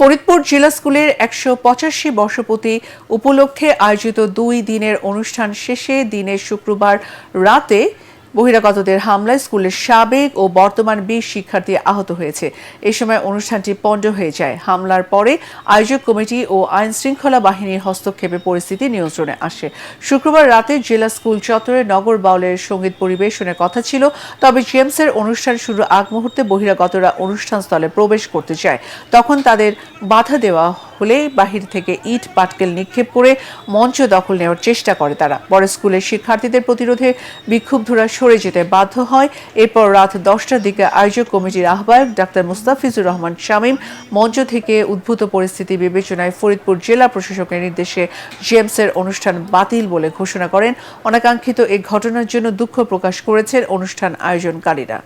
ফরিদপুর জিলা স্কুলের ১৮৫ বর্ষপূর্তি উপলক্ষে আয়োজিত ২ দিনের অনুষ্ঠান শেষে দিনের শুক্রবার রাতে বহিরাগতদের হামলায় স্কুলের সাবেক ও বর্তমান ২০ শিক্ষার্থী আহত হয়েছে। এ সময় অনুষ্ঠানটি পণ্ড হয়ে যায়। হামলার পরে আয়োজক কমিটি ও আইন শৃঙ্খলা বাহিনীর হস্তক্ষেপে পরিস্থিতি নিয়ন্ত্রণে আসে। শুক্রবার রাতে জেলা স্কুল চত্বরে নগর বাউলের সঙ্গীত পরিবেশনের কথা ছিল, তবে জেমসের অনুষ্ঠান শুরুর আগ মুহূর্তে বহিরাগতরা অনুষ্ঠানস্থলে প্রবেশ করতে চায়। তখন তাদের বাধা দেওয়া হলে বাহির থেকে ইট পাটকেল নিক্ষেপ করে মঞ্চ দখল নেওয়ার চেষ্টা করে তারা। পরে স্কুলের শিক্ষার্থীদের প্রতিরোধে বিক্ষুব্ধরা সরে যেতে বাধ্য হয়। এরপর রাত 10টার দিকে আয়োজক কমিটির আহ্বায়ক ডাক্তার মুস্তাফিজুর রহমান শামীম মঞ্চ থেকে উদ্ভূত পরিস্থিতি বিবেচনায় ফরিদপুর জেলা প্রশাসকের নির্দেশে জেমসের অনুষ্ঠান বাতিল বলে ঘোষণা করেন। অনাকাঙ্ক্ষিত এই ঘটনার জন্য দুঃখ প্রকাশ করেছেন অনুষ্ঠান আয়োজনকারীরা।